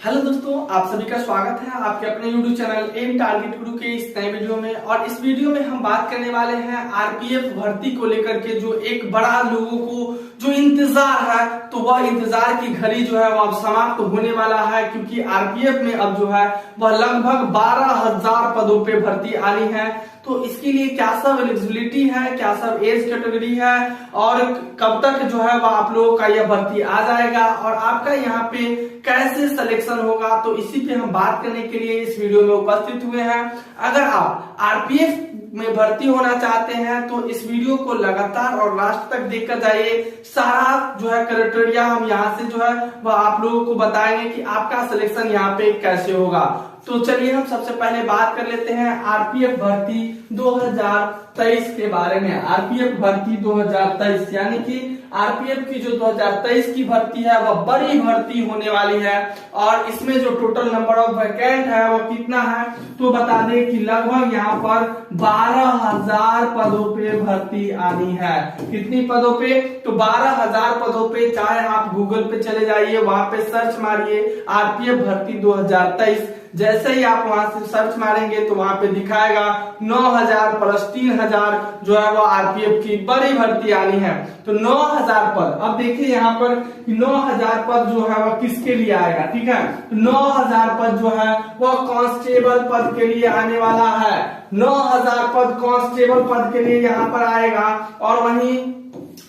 Hello दोस्तों, आप सभी का स्वागत है आपके अपने YouTube चैनल एम टारगेट गुरु के इस नए वीडियो में। और इस वीडियो में हम बात करने वाले हैं आरपीएफ भर्ती को लेकर के, जो एक बड़ा लोगों को जो इंतजार है, तो वह इंतजार की घड़ी जो है वह अब समाप्त होने वाला है, क्योंकि आरपीएफ में अब जो है वह लगभग 12,000 पदों पे भर्ती आनी है। तो इसके लिए क्या सब एलिजिबिलिटी है, क्या सब एज कैटेगरी है और कब तक जो है वह आप लोगों का यह भर्ती आ जाएगा और आपका यहाँ पे कैसे सिलेक्शन होगा, तो इसी पे हम बात करने के लिए इस वीडियो में उपस्थित हुए हैं। अगर आप आरपीएफ में भर्ती होना चाहते हैं तो इस वीडियो को लगातार और लास्ट तक देखकर जाइए। सारा जो है क्राइटेरिया हम यहाँ से जो है वह आप लोगों को बताएंगे कि आपका सिलेक्शन यहाँ पे कैसे होगा। तो चलिए हम सबसे पहले बात कर लेते हैं आरपीएफ भर्ती 2023 के बारे में। आरपीएफ भर्ती 2023 यानी कि आरपीएफ की जो 2023 की भर्ती है वह बड़ी भर्ती होने वाली है। और इसमें जो टोटल नंबर ऑफ वैकेंट है वो कितना है, तो बता दें कि लगभग यहाँ पर 12,000 पदों पे भर्ती आनी है। कितनी पदों पे, तो 12,000 पदों पे। चाहे आप गूगल पे चले जाइए, वहां पे सर्च मारिए आरपीएफ भर्ती 2023। जैसे ही आप वहां से सर्च मारेंगे तो वहां पे दिखाएगा 9,000 प्लस 3,000 जो है वो आरपीएफ की बड़ी भर्ती आनी है। तो 9,000 पद। अब देखिए यहाँ पर 9,000 पद जो है वह किसके लिए आएगा, ठीक है। तो 9,000 पद जो है वह कांस्टेबल पद के लिए आने वाला है। 9,000 पद कांस्टेबल पद के लिए यहाँ पर आएगा। और वहीं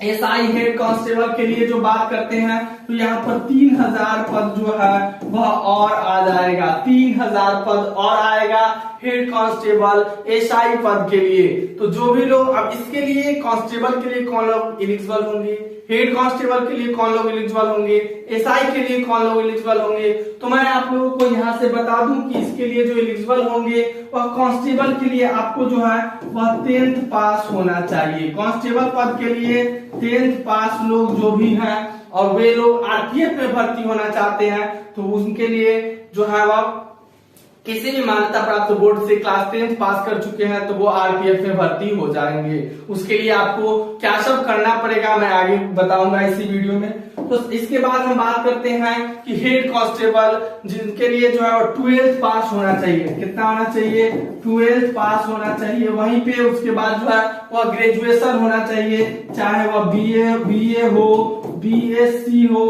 एसआई हेड कांस्टेबल के लिए जो बात करते हैं तो यहाँ पर 3,000 पद जो है वह और आ जाएगा। 3,000 पद और आएगा हेड कांस्टेबल एसआई पद के लिए। तो जो भी लोग, अब इसके लिए कांस्टेबल के लिए कौन लोग एलिजिबल होंगे, हेड कांस्टेबल के लिए कौन लोग एलिजिबल होंगे, एसआई के लिए कौन लोग एलिजिबल होंगे, तो मैं आप लोगों को यहाँ से बता दूं कि इसके लिए जो एलिजिबल होंगे वह कांस्टेबल के लिए आपको जो है वह 10th पास होना चाहिए। कांस्टेबल पद के लिए 10th पास लोग जो भी हैं और वे लोग आरपीएफ में भर्ती होना चाहते हैं तो उनके लिए जो है वह किसी भी मान्यता प्राप्त बोर्ड से क्लास 10th पास कर चुके हैं तो वो आरपीएफ में भर्ती हो जाएंगे। उसके लिए आपको क्या सब करना पड़ेगा मैं आगे बताऊंगा इसी वीडियो में। तो इसके बाद हम बात करते हैं कि हेड कांस्टेबल जिनके लिए जो है वो 12th पास होना चाहिए। कितना होना चाहिए, 12th पास होना चाहिए। वहीं पे उसके बाद जो है वह ग्रेजुएशन होना चाहिए, चाहे वह बीए हो, बीएससी हो,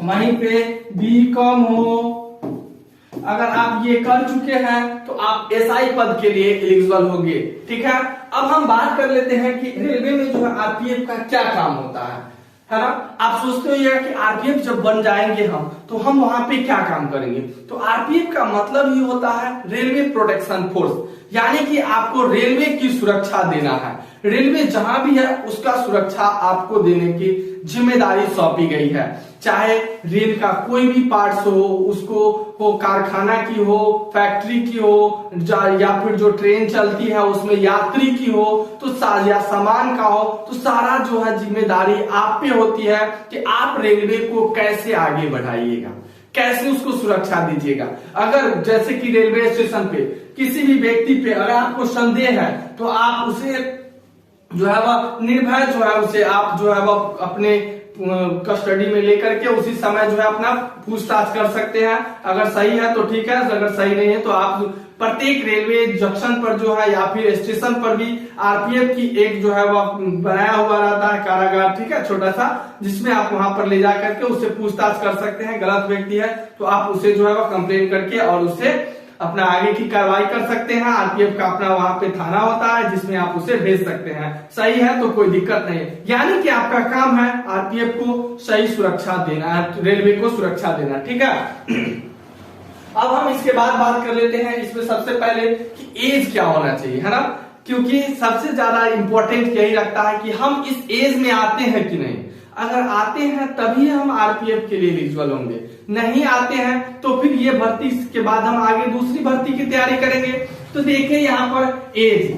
वहीं पे बीकॉम हो। अगर आप ये कर चुके हैं तो आप एसआई पद के लिए एलिजिबल होंगे, ठीक है। अब हम बात कर लेते हैं कि रेलवे में जो है आरपीएफ का क्या काम होता है ना। आप सोचते हो ये कि आरपीएफ जब बन जाएंगे हम तो हम वहां पे क्या काम करेंगे। तो आरपीएफ का मतलब ही होता है रेलवे प्रोटेक्शन फोर्स, यानी कि आपको रेलवे की सुरक्षा देना है। रेलवे जहां भी है उसका सुरक्षा आपको देने की जिम्मेदारी सौंपी गई है। चाहे रेल का कोई भी पार्ट्स हो, उसको हो कारखाना की हो, फैक्ट्री की हो, या फिर जो ट्रेन चलती है उसमें यात्री की हो, तो या सामान का हो, तो सारा जो है जिम्मेदारी आप पे होती है कि आप रेलवे को कैसे आगे बढ़ाइएगा, कैसे उसको सुरक्षा दीजिएगा। अगर जैसे कि रेलवे स्टेशन पे किसी भी व्यक्ति पे अगर आपको संदेह है तो आप उसे जो है वह निर्भय जो है उसे आप जो है वह अपने कस्टडी में लेकर के उसी समय जो है अपना पूछताछ कर सकते हैं। अगर सही है तो ठीक है, अगर सही नहीं है तो आप प्रत्येक रेलवे जंक्शन पर जो है या फिर स्टेशन पर भी आरपीएफ की एक जो है वह बनाया हुआ रहता है कारागार, ठीक है, छोटा सा, जिसमें आप वहां पर ले जा करके उससे पूछताछ कर सकते हैं। गलत व्यक्ति है तो आप उसे जो है वह कंप्लेन करके और उससे अपना आगे की कार्रवाई कर सकते हैं। आरपीएफ का अपना वहां पे थाना होता है जिसमें आप उसे भेज सकते हैं। सही है तो कोई दिक्कत नहीं, यानी कि आपका काम है आरपीएफ को सही सुरक्षा देना, रेलवे को सुरक्षा देना, ठीक है। अब हम इसके बाद बात कर लेते हैं इसमें सबसे पहले कि एज क्या होना चाहिए, है ना, क्योंकि सबसे ज्यादा इंपॉर्टेंट यही रखता है कि हम इस एज में आते हैं कि नहीं। अगर आते हैं तभी हम आरपीएफ के लिए एलिजिबल होंगे, नहीं आते हैं तो फिर ये भर्ती के बाद हम आगे दूसरी भर्ती की तैयारी करेंगे। तो देखिए यहाँ पर एज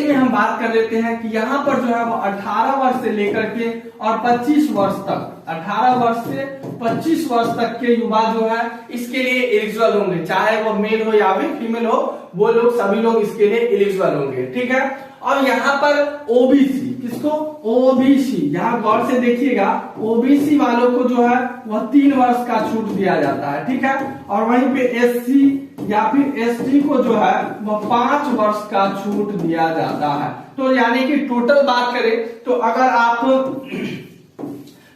में हम बात कर लेते हैं कि यहाँ पर जो है वो 18 वर्ष से लेकर के और 25 वर्ष तक, 18 वर्ष से 25 वर्ष तक के युवा जो है इसके लिए एलिजिबल होंगे। चाहे वो मेल हो या फिर फीमेल हो, वो लोग सभी लोग इसके लिए एलिजिबल होंगे, ठीक है। और यहाँ पर ओबीसी किसको? ओबीसी। यहाँ गौर से देखिएगा, ओबीसी वालों को जो है वह 3 वर्ष का छूट दिया जाता है, ठीक है। और वहीं पे एससी या फिर एसटी को जो है वह 5 वर्ष का छूट दिया जाता है। तो यानी कि टोटल बात करें तो अगर आप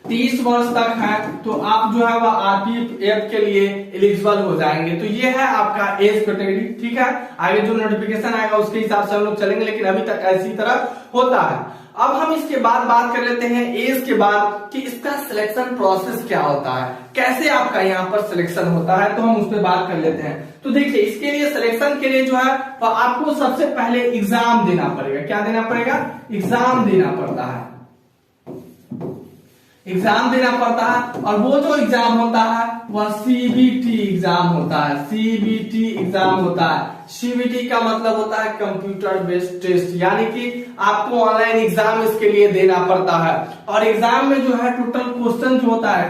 30 वर्ष तक है तो आप जो है वह आरपीएफ के लिए एलिजिबल हो जाएंगे। तो ये है आपका एज कैटेगरी, ठीक है। आगे जो नोटिफिकेशन आएगा उसके हिसाब से हम लोग चलेंगे, लेकिन अभी तक ऐसी तरह होता है। अब हम इसके बाद बात कर लेते हैं एज के बाद कि इसका सिलेक्शन प्रोसेस क्या होता है, कैसे आपका यहाँ पर सिलेक्शन होता है, तो हम उस पर बात कर लेते हैं। तो देखिए, इसके लिए सिलेक्शन के लिए जो है वह आपको सबसे पहले एग्जाम देना पड़ेगा। क्या देना पड़ेगा? एग्जाम देना पड़ता है, एग्जाम देना पड़ता है। और वो जो एग्जाम होता है वह सीबीटी एग्जाम होता है, सीबीटी एग्जाम होता है। सीबीटी का मतलब होता है कंप्यूटर बेस्ड टेस्ट, यानी कि आपको ऑनलाइन एग्जाम इसके लिए देना पड़ता है। और एग्जाम में जो है टोटल क्वेश्चन जो होता है,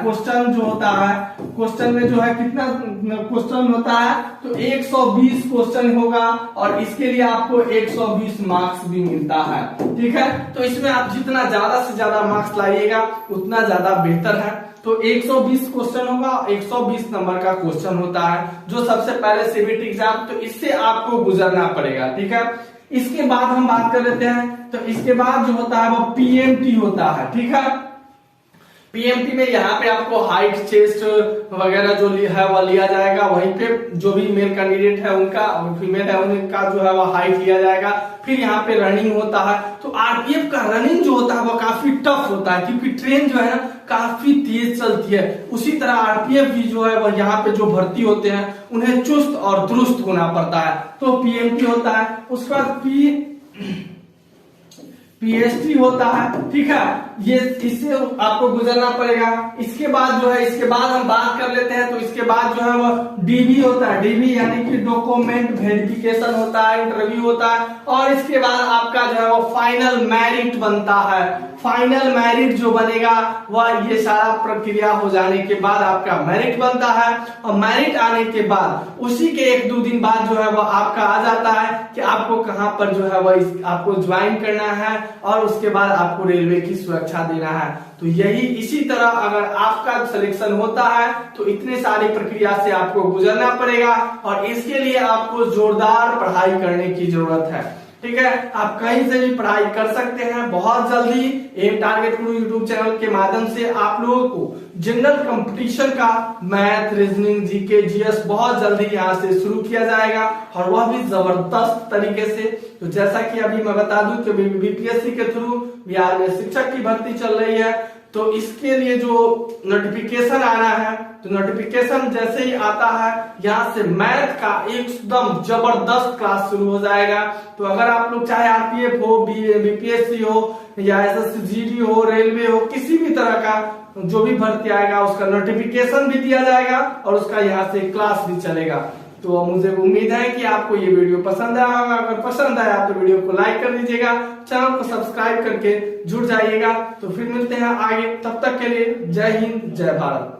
क्वेश्चन में जो है कितना क्वेश्चन होता है? तो 120 क्वेश्चन होगा और इसके लिए आपको 120 मार्क्स भी मिलता है, ठीक है। तो इसमें आप जितना ज्यादा से ज्यादा मार्क्स लाइएगा उतना ज्यादा बेहतर है। तो 120 क्वेश्चन होगा, 120 नंबर का क्वेश्चन होता है जो सबसे पहले सीबीटी एग्जाम, तो इससे आपको गुजरना पड़ेगा, ठीक है। इसके बाद हम बात कर लेते हैं, तो इसके बाद जो होता है वो पीएमटी होता है, ठीक है। पीएमटी में यहाँ पे आपको हाइट, चेस्ट वगैरह जो है वह लिया जाएगा। वहीं पे जो भी मेल कैंडिडेट है उनका, फीमेल है उनका जो है वह हाइट लिया जाएगा। फिर यहाँ पे रनिंग होता है। तो आरपीएफ का रनिंग जो होता है वो काफी टफ होता है, क्योंकि ट्रेन जो है ना काफी तेज चलती है। उसी तरह आरपीएफ भी जो है वह यहाँ पे जो भर्ती होते हैं उन्हें चुस्त और दुरुस्त होना पड़ता है। तो पीएमटी होता है, उसके बाद पीएचडी होता है, ठीक है। ये इससे आपको गुजरना पड़ेगा। इसके बाद जो है, इसके बाद हम बात कर लेते हैं, तो इसके बाद जो है वो डीबी होता है। डीबी यानी कि डॉक्यूमेंट वेरिफिकेशन होता है, इंटरव्यू होता है। और इसके बाद आपका जो है वो फाइनल मेरिट बनता है। फाइनल मेरिट जो बनेगा वह ये सारा प्रक्रिया हो जाने के बाद आपका मेरिट बनता है। और मेरिट आने के बाद उसी के 1-2 दिन बाद जो है वह आपका आ जाता है कि आपको कहाँ पर जो है वह आपको ज्वाइन करना है और उसके बाद आपको रेलवे की सुरक्षा देना है। तो यही इसी तरह अगर आपका सिलेक्शन होता है तो इतने सारी प्रक्रिया से आपको गुजरना पड़ेगा और इसके लिए आपको जोरदार पढ़ाई करने की जरूरत है, ठीक है। आप कहीं से भी पढ़ाई कर सकते हैं। बहुत जल्दी एम टारगेट गुरु यूट्यूब चैनल के माध्यम से आप लोगों को जनरल कंपटीशन का मैथ, रीजनिंग, जीके, जीएस बहुत जल्दी यहाँ से शुरू किया जाएगा और वह भी जबरदस्त तरीके से। तो जैसा कि अभी मैं बता दूं कि बीपीएससी के थ्रू बिहार में शिक्षक की भर्ती चल रही है, तो इसके लिए जो नोटिफिकेशन आना है, तो नोटिफिकेशन जैसे ही आता है यहाँ से मैथ का एकदम जबरदस्त क्लास शुरू हो जाएगा। तो अगर आप लोग चाहे आरपीएफ हो, बीपीएससी हो या एसएससी जीडी हो, रेलवे हो, किसी भी तरह का जो भी भर्ती आएगा उसका नोटिफिकेशन भी दिया जाएगा और उसका यहाँ से क्लास भी चलेगा। तो मुझे उम्मीद है कि आपको ये वीडियो पसंद आया होगा। अगर पसंद आया तो वीडियो को लाइक कर दीजिएगा, चैनल को सब्सक्राइब करके जुड़ जाइएगा। तो फिर मिलते हैं आगे, तब तक के लिए जय हिंद, जय भारत।